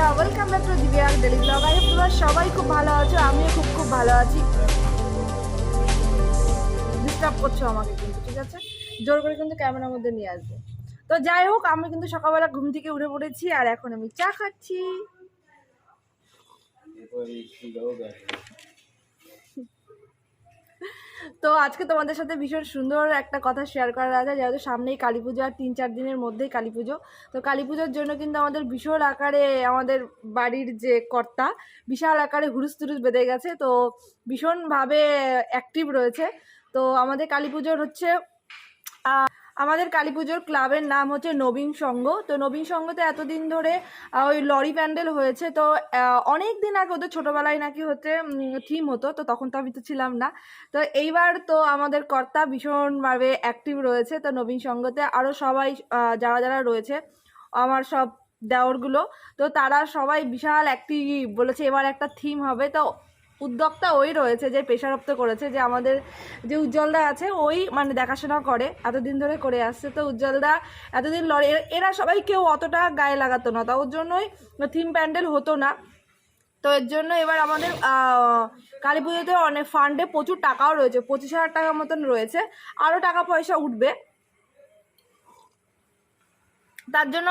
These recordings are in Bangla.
বন্ধুরা, welcome back to Divya daily blog. I hope তোমরা সবাই খুব ভালো আছো, আমিও খুব ভালো আছি। ডিস্টার্ব করছো আমাকে কিন্তু, ঠিক আছে? জোর করে কিন্তু ক্যামেরার মধ্যে নিয়ে আসবে। তো যাই হোক, আমি কিন্তু সকালবেলা ঘুম থেকে উঠে পড়েছি আর এখন আমি চা খাচ্ছি। তো আজকে তোমাদের সাথে ভীষণ সুন্দর একটা কথা শেয়ার করার আছে, যেহেতু সামনেই কালী পুজো আর 3-4 দিনের মধ্যেই কালী পুজো। তো কালী পুজোর জন্য কিন্তু আমাদের বিশাল আকারে আমাদের বাড়ির যে কর্তা বিশাল আকারে হুরুস তুরুস বেঁধে গেছে, তো ভীষণভাবে অ্যাক্টিভ রয়েছে। তো আমাদের কালী পুজোর হচ্ছে আমাদের কালী পুজোর ক্লাবের নাম হচ্ছে নবীন সংঘ। তো নবীন সংঘতে এতদিন ধরে ওই লরি প্যান্ডেল হয়েছে। তো অনেক দিন আগে ওদের ছোটোবেলায় নাকি হচ্ছে থিম হতো, তো তখন তো আমি তো ছিলাম না। তো এইবার তো আমাদের কর্তা ভীষণভাবে অ্যাক্টিভ রয়েছে। তো নবীন সংঘতে আরও সবাই যারা যারা রয়েছে আমার সব দেওরগুলো, তো তারা সবাই বিশাল অ্যাক্টিভ বলেছে এবার একটা থিম হবে। তো উদ্যোক্তা ওই রয়েছে যে পেশারপ্ত করেছে, যে আমাদের যে উজ্জ্বলদা আছে ওই মানে দেখাশোনা করে, এতদিন ধরে করে আসছে। তো উজ্জ্বলদা এতদিন লড়ে, এরা সবাই কেউ অতটা গায়ে লাগাতো না, তো ওর জন্যই থিম প্যান্ডেল হতো না। তো এর জন্য এবার আমাদের কালী পুজোতে অনেক ফান্ডে প্রচুর টাকাও রয়েছে, 25,000 টাকা মতন রয়েছে, আরও টাকা পয়সা উঠবে। তার জন্য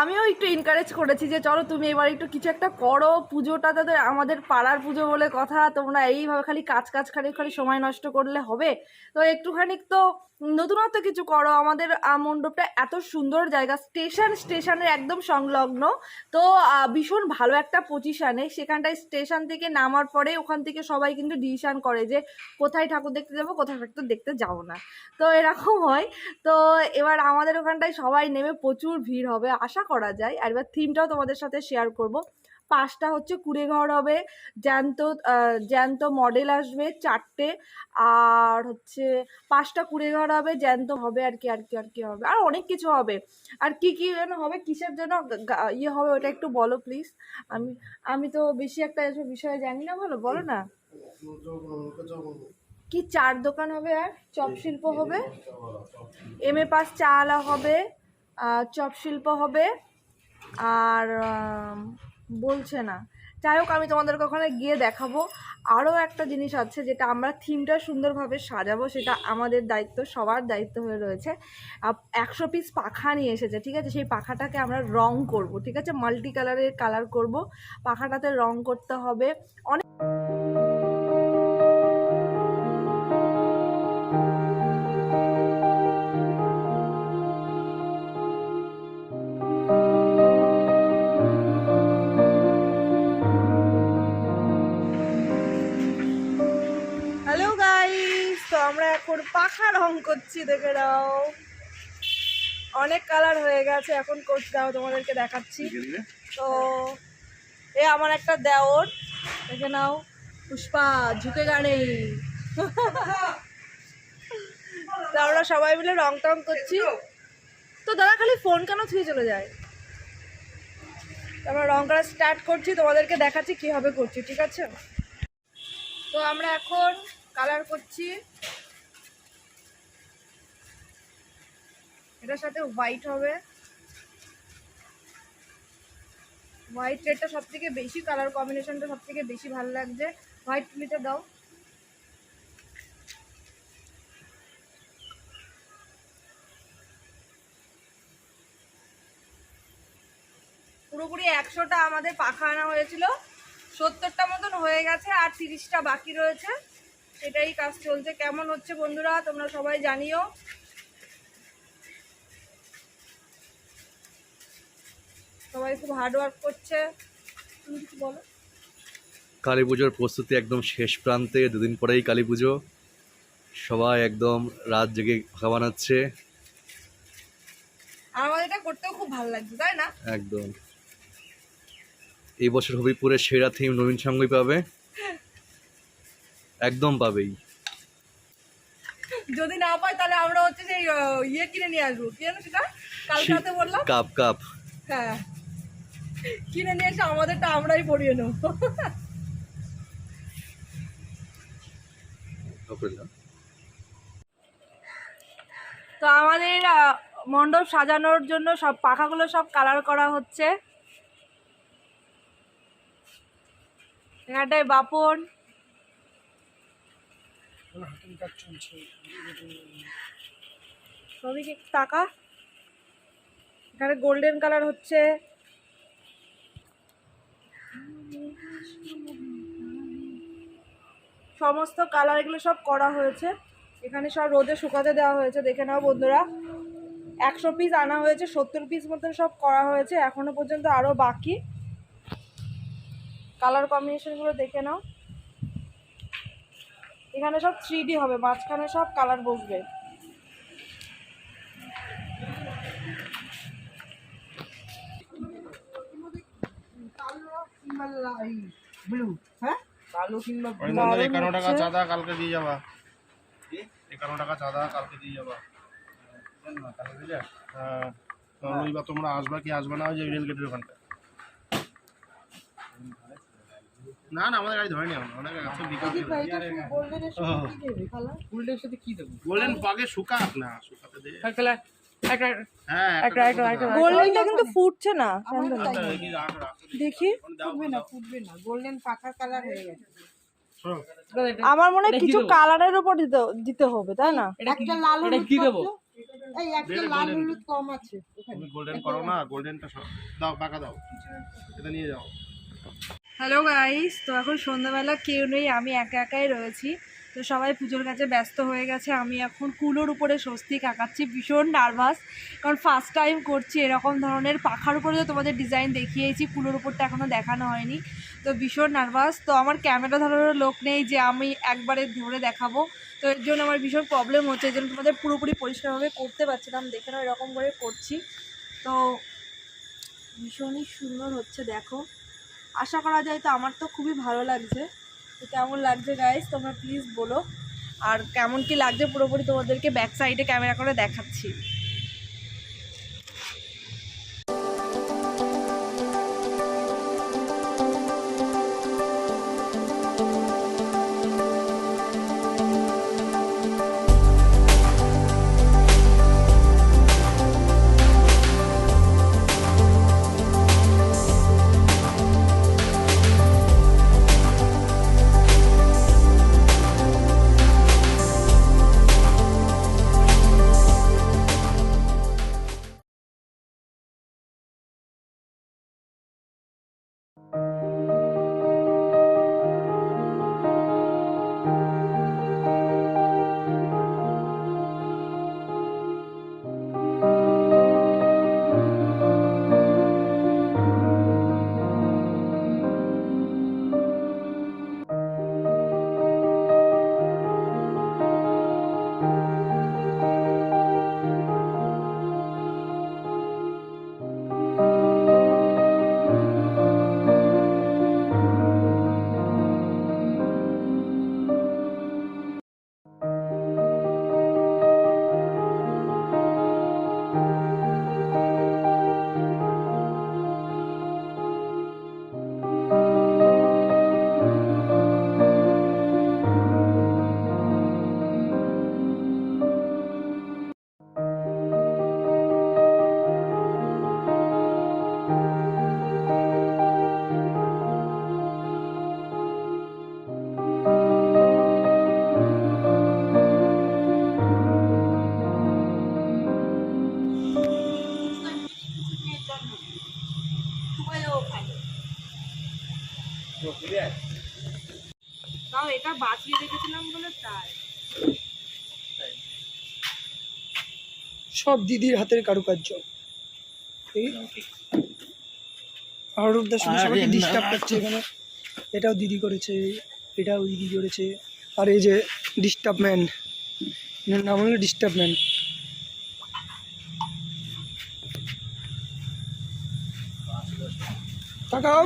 আমিও একটু এনকারেজ করেছি যে চলো তুমি এবার একটু কিছু একটা করো, পুজোটা তো আমাদের পাড়ার পুজো বলে কথা, তোমরা এইভাবে খালি কাজ খালি সময় নষ্ট করলে হবে? তো একটুখানি তো নতুনত্ব কিছু করো। আমাদের মণ্ডপটা এত সুন্দর জায়গা, স্টেশনের একদম সংলগ্ন। তো ভীষণ ভালো একটা পজিশানে, সেখানটায় স্টেশন থেকে নামার পরে ওখান থেকে সবাই কিন্তু ডিসিশন করে যে কোথায় ঠাকুর দেখতে যাবো, কোথায় ঠাকুর দেখতে যাবো না। তো এরকম হয়। তো এবার আমাদের ওখানটায় সবাই নেমে প্রচুর ভিড় হবে আশা করা যায়। আর এবার থিমটাও তোমাদের সাথে শেয়ার করব। 5টা হচ্ছে কুড়ে ঘর হবে, জ্যান্ত মডেল আসবে 4টে, আর হচ্ছে 5টা কুড়ে ঘর হবে, জ্যান্ত হবে আর কি হবে, আর অনেক কিছু হবে। আর কি যেন হবে, কিসের জন্য ইয়ে হবে ওটা একটু বলো প্লিজ। আমি আমি তো বেশি একটা এসব বিষয়ে জানি না, বলো না। কি 4 দোকান হবে, আর চপ শিল্প হবে, MA পাস চা আলা হবে, চপ শিল্প হবে, আর বলছে না। যাই হোক, আমি তোমাদেরকে ওখানে গিয়ে দেখাবো। আরও একটা জিনিস আছে যেটা আমরা থিমটা সুন্দরভাবে সাজাবো, সেটা আমাদের দায়িত্ব, সবার দায়িত্ব হয়ে রয়েছে। 100 পিস পাখা নিয়ে এসেছে, ঠিক আছে? সেই পাখাটাকে আমরা রং করব, ঠিক আছে? মাল্টি কালারের কালার করব, পাখাটাতে রং করতে হবে অনেক। হ্যালো গাইস, তো আমরা এখন পাখা রং করছি, দেখে নাও। অনেক কালার হয়ে গেছে, এখন করতে দাও, তোমাদেরকে দেখাচ্ছি। তো এ আমার একটা দেওর, দেখে নাও, পুষ্পা ঝুঁকে গানে। তো আমরা সবাই মিলে রং টং করছি। তো দাদা খালি ফোন কেন ছুঁয়ে চলে যায়? আমরা রং করা স্টার্ট করছি, তোমাদেরকে দেখাচ্ছি কিভাবে করছি, ঠিক আছে? তো আমরা এখন কালার করছি, এটার সাথে হোয়াইট হবে। হোয়াইট রেডটা সব থেকে বেশি, কালার কম্বিনেশনটা সব থেকে বেশি ভালো লাগছে। হোয়াইট তুলিটা দাও। পুরোপুরি 100টা আমাদের পাখা আনা হয়েছিল, 70টা মতন হয়ে গেছে, আর 30টা বাকি রয়েছে। সেটাই কাজ চলছে। কেমন হচ্ছে বন্ধুরা তোমরা সবাই জানিও। সবাই খুব হার্ড ওয়ার্ক করছে। তুমি কিছু বলো। কালী পুজোর প্রস্তুতি একদম শেষ প্রান্তে, 2 দিন পরেই কালী পুজো। সবাই একদম রাত জেগে পাখা বানাচ্ছে। আর আমাদের এটা করতেও খুব ভালো লাগছে, তাই না? একদম। এই বছর হবিপুরের সেরা থিম নবীন সংঘই পাবে, একদম পাবেই। যদি না পাই তাহলে আমরা হচ্ছে সেই ইয়ে কিনে নিয়ে আসবো, কি জানো সেটা কালকে রাতে বললাম। কাপ হ্যাঁ, কিনে নিয়ে এসে আমাদেরটা আমরাই পরিয়ে নেবো। তো আমাদের মণ্ডপ সাজানোর জন্য সব পাখাগুলো সব কালার করা হচ্ছে। এখানটায় বাপন, সবই টাকা। এখানে গোল্ডেন কালার হচ্ছে, সমস্ত কালার এগুলো সব করা হয়েছে। এখানে সব রোদে শুকাতে দেওয়া হয়েছে, দেখে নাও বন্ধুরা। 100 পিস আনা হয়েছে, 70 পিস মতন সব করা হয়েছে, এখনো পর্যন্ত আরো বাকি। কালার কম্বিনেশনগুলো দেখে নাও। এখানে সব 3D হবে, মাঝখানে সব কালার বসবে। টাকা চাঁদা কালকে দিয়ে যাবা, 51 টাকা চাঁদা কালকে দিয়ে যাবা। হ্যাঁ, রবিবার তোমরা আসবা কি আসবে না, ওই যে রেল গেটের ওখানটা। না না, আমাদের গাড়ি ধরেনি, আমরা অনেক আছে বিকাল গোল্ডেন সাথে কি দেবো, গোল্ডেন পাগে শুকাক না, শুকাতে দে। হ্যাঁ, গোল্ডেনটা কিন্তু ফুটছে না, দেখি। গোল্ডেন পাকা কালার হয়ে গেছে। আমার মনে হয় কিছু কালারের উপর দিতে হবে, তাই না? একটা লাল হলুদ কি দেবো? এই একটা লাল হলুদ কম আছে ওখানে। তুমি গোল্ডেন করো না, গোল্ডেনটা দাও, পাকা দাও, এটা নিয়ে যাও। হ্যালো গাইস, তো এখন সন্ধ্যাবেলা কেউ নেই, আমি একা একাই রয়েছি। তো সবাই পুজোর কাছে ব্যস্ত হয়ে গেছে, আমি এখন কুলোর উপরে স্বস্তিক আঁকাচ্ছি। ভীষণ নার্ভাস, কারণ ফার্স্ট টাইম করছি এরকম ধরনের। পাখার উপরে তো তোমাদের ডিজাইন দেখিয়েছি, কুলোর উপরটা এখনও দেখানো হয়নি, তো ভীষণ নার্ভাস। তো আমার ক্যামেরা ধরানোর লোক নেই যে আমি একবারে ধরে দেখাবো, তো এর জন্য আমার ভীষণ প্রবলেম হচ্ছে। এই জন্য তোমাদের পুরোপুরি পরিষ্কারভাবে করতে পারছিলাম, দেখে নাও এরকম করে করছি। তো ভীষণই সুন্দর হচ্ছে, দেখো। আশা করা যায়, তো আমার তো খুবই ভালো লাগছে। তো কেমন লাগছে গাইস তোমরা প্লিজ বলো, আর কেমন কি লাগছে পুরোপুরি তোমাদেরকে ব্যাক সাইডে ক্যামেরা করে দেখাচ্ছি। তাও এটা বাঁচিয়ে রেখেছিলাম বলে তাই। সব দিদির হাতের কারুকার্য। আর রূপদার সঙ্গে সবাইকে ডিস্টার্ব করছে এখানে। এটাও দিদি করেছে, এটাও দিদি করেছে। আর এই যে ডিস্টার্ব ম্যান, এর নাম হলো ডিস্টার্ব ম্যান। তাকাও।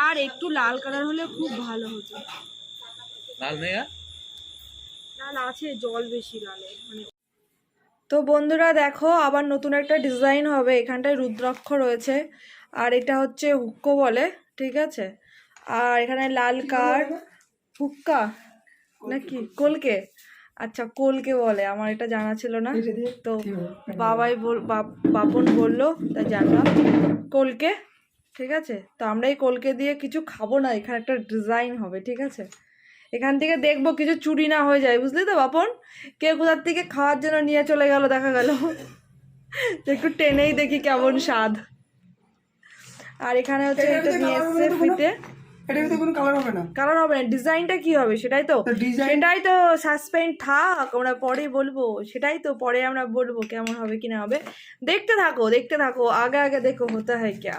আর একটু লাল কালার হলে খুব ভালো হতো। লাল নেই, লাল আছে, জল বেশি লালে মানে। তো বন্ধুরা দেখো, আবার নতুন একটা ডিজাইন হবে। এখানটায় রুদ্রাক্ষ রয়েছে, আর এটা হচ্ছে হুক্কো বলে, ঠিক আছে। আর এখানে লাল কার্ড, হুক্কা নাকি কলকে, আচ্ছা কোলকে বলে, আমার এটা জানা ছিল না। এটা দিয়ে তো কি হবে? বাপন বললো তাই জানলাম কোলকে। ঠিক আছে, তো আমরা এই কোলকে দিয়ে কিছু খাবো না, এখানে একটা ডিজাইন হবে। ঠিক আছে, এখান থেকে দেখবো কিছু চুরি না হয়ে যায়, বুঝলি তো বাপন? কেউ কোথার থেকে খাওয়ার জন্য নিয়ে চলে গেল, দেখা গেল। তো একটু টেনেই দেখি কেমন স্বাদ। আর এখানে হচ্ছে এটা নিয়ে এসছে ফ্রিতে। এটার ভিতরে কোনো কালার হবে না। কালার হবে না, ডিজাইনটা কি হবে সেটাই তো, ডিজাইন সেটাই তো সাসপেন্স থাক, আমরা পরে বলবো। সেটাই তো পরে আমরা বলবো কেমন হবে কি না হবে। দেখতে থাকো, দেখতে থাকো, আগে আগে দেখো হতে হয় ক্যা।